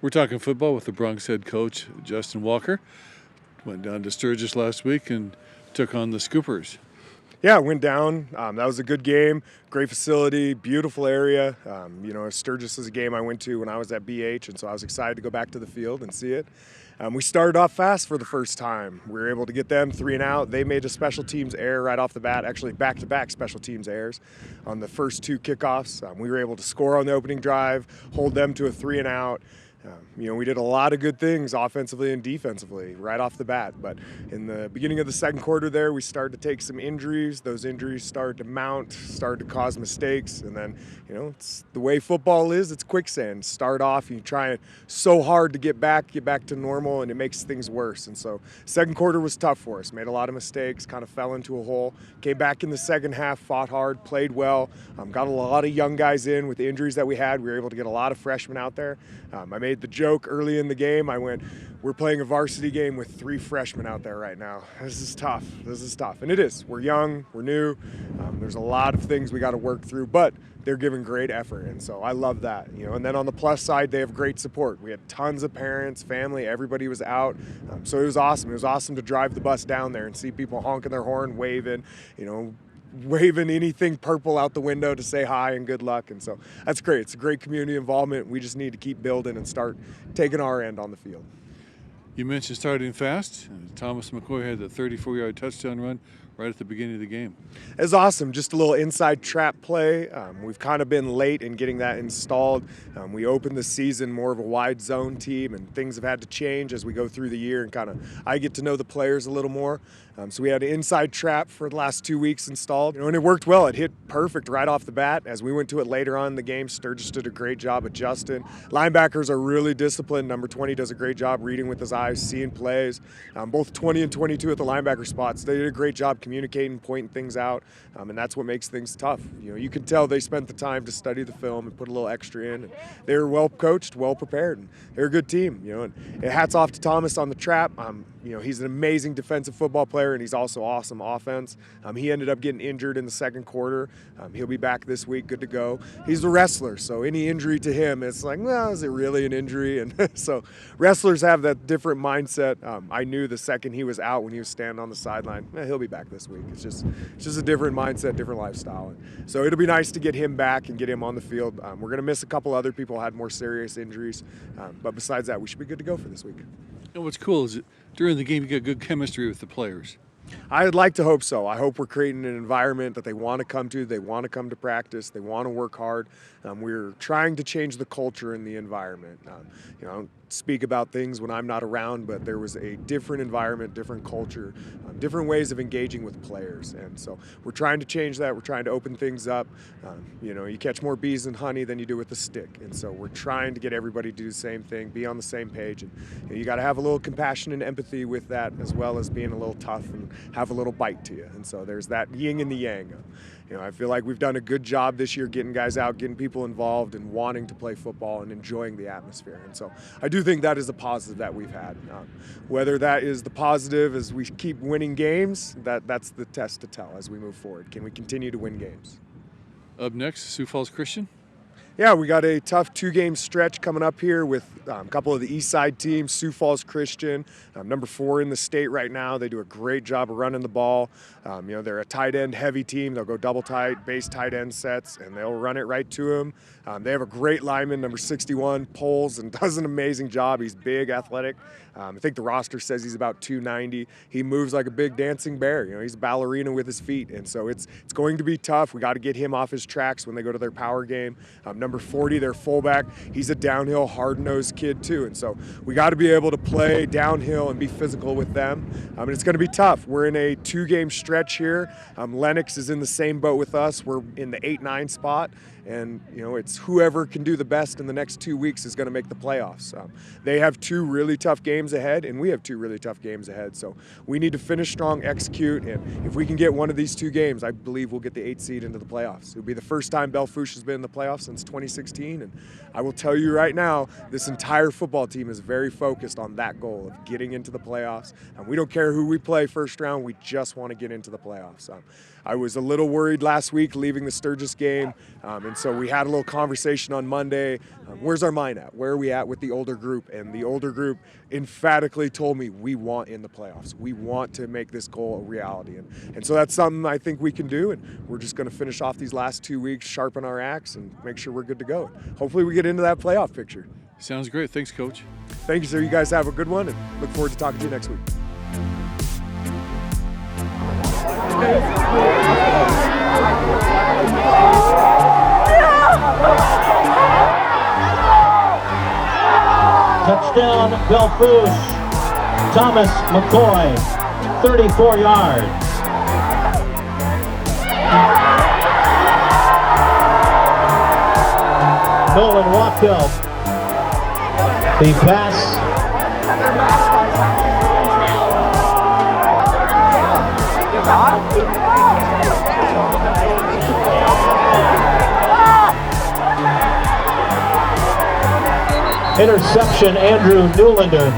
We're talking football with the Bronx head coach, Justin Walker. Went down to Sturgis last week and took on the Scoopers. Yeah, went down. That was a good game. Great facility, beautiful area. Sturgis is a game I went to when I was at BH, and so I was excited to go back to the field and see it. We started off fast for the first time. We were able to get them 3 and out. They made a special teams error right off the bat, actually back-to-back special teams errors on the first 2 kickoffs. We were able to score on the opening drive, hold them to a 3 and out. We did a lot of good things offensively and defensively right off the bat. But in the beginning of the second quarter there, we started to take some injuries. Those injuries started to mount, started to cause mistakes. And then, it's the way football is, it's quicksand. Start off, you try so hard to get back to normal, and it makes things worse. And so second quarter was tough for us. Made a lot of mistakes, kind of fell into a hole. Came back in the second half, fought hard, played well. Got a lot of young guys in with the injuries that we had. We were able to get a lot of freshmen out there. I made the joke early in the game. I went, we're playing a varsity game with 3 freshmen out there right now. This is tough. And it is. We're young. We're new. There's a lot of things we got to work through, but they're giving great effort, and so I love that. And then on the plus side, they have great support. We had tons of parents, family, everybody was out, so it was awesome. It was awesome to drive the bus down there and see people honking their horn, waving anything purple out the window to say hi and good luck. And so that's great. It's a great community involvement. We just need to keep building and start taking our end on the field. You mentioned starting fast. Thomas McCoy had that 34-yard touchdown run right at the beginning of the game. It was awesome. Just a little inside trap play. We've kind of been late in getting that installed. We opened the season more of a wide zone team, and things have had to change as we go through the year, and I get to know the players a little more. So we had an inside trap for the last 2 weeks installed, and it worked well. It hit perfect right off the bat. As we went to it later on in the game, Sturgis did a great job adjusting. Linebackers are really disciplined. Number 20 does a great job reading with his eyes, seeing plays. Both 20 and 22 at the linebacker spots, they did a great job communicating, pointing things out, and that's what makes things tough. You can tell they spent the time to study the film and put a little extra in. And they were well coached, well prepared, and they're a good team. And hats off to Thomas on the trap. He's an amazing defensive football player, and he's also awesome offense. He ended up getting injured in the second quarter. He'll be back this week, good to go. He's a wrestler, so any injury to him, it's like, well, is it really an injury? And so wrestlers have that different mindset. I knew the second he was out when he was standing on the sideline, he'll be back this week. It's just a different mindset, different lifestyle. And so it'll be nice to get him back and get him on the field. We're going to miss a couple other people who had more serious injuries, but besides that, we should be good to go for this week. And what's cool is that during the game you got good chemistry with the players. I'd like to hope so. I hope we're creating an environment that they want to come to. They want to come to practice. They want to work hard. We're trying to change the culture in the environment. I don't speak about things when I'm not around, but there was a different environment, different culture, different ways of engaging with players. And so we're trying to change that. We're trying to open things up. You catch more bees in honey than you do with a stick. And so we're trying to get everybody to do the same thing, be on the same page. And you got to have a little compassion and empathy with that, as well as being a little tough and have a little bite to you. And so there's that yin and the yang. I feel like we've done a good job this year getting guys out, getting people involved, and wanting to play football and enjoying the atmosphere. And so I do think that is a positive that we've had. Whether that is the positive as we keep winning games, that's the test to tell as we move forward. Can we continue to win games? Up next, Sioux Falls Christian. Yeah, we got a tough 2-game stretch coming up here with a couple of the East Side teams. Sioux Falls Christian, number 4 in the state right now. They do a great job of running the ball. They're a tight end heavy team. They'll go double tight, base tight end sets, and they'll run it right to them. They have a great lineman, number 61, Poles, and does an amazing job. He's big, athletic. I think the roster says he's about 290. He moves like a big dancing bear. He's a ballerina with his feet, and so it's going to be tough. We got to get him off his tracks when they go to their power game. Number 40, their fullback, he's a downhill, hard-nosed kid too, and so we got to be able to play downhill and be physical with them. And it's going to be tough. We're in a 2-game stretch here. Lennox is in the same boat with us. We're in the 8-9 spot. And, it's whoever can do the best in the next 2 weeks is going to make the playoffs. They have 2 really tough games ahead, and we have 2 really tough games ahead. So we need to finish strong, execute, and if we can get one of these 2 games, I believe we'll get the 8th seed into the playoffs. It'll be the first time Belle Fourche has been in the playoffs since 2016, and I will tell you right now, this entire football team is very focused on that goal of getting into the playoffs. And we don't care who we play first round, we just want to get into the playoffs. I was a little worried last week leaving the Sturgis game and And so we had a little conversation on Monday. Where's our mind at? Where are we at with the older group? And the older group emphatically told me, we want in the playoffs. We want to make this goal a reality. And so that's something I think we can do. And we're just going to finish off these last 2 weeks, sharpen our axe, and make sure we're good to go. Hopefully we get into that playoff picture. Sounds great. Thanks, Coach. Thank you, sir. You guys have a good one, and look forward to talking to you next week. Touchdown, Belle Fourche. Thomas McCoy, 34 yards. Nolan Wachtelt. The pass. Interception, Andrew Newlander.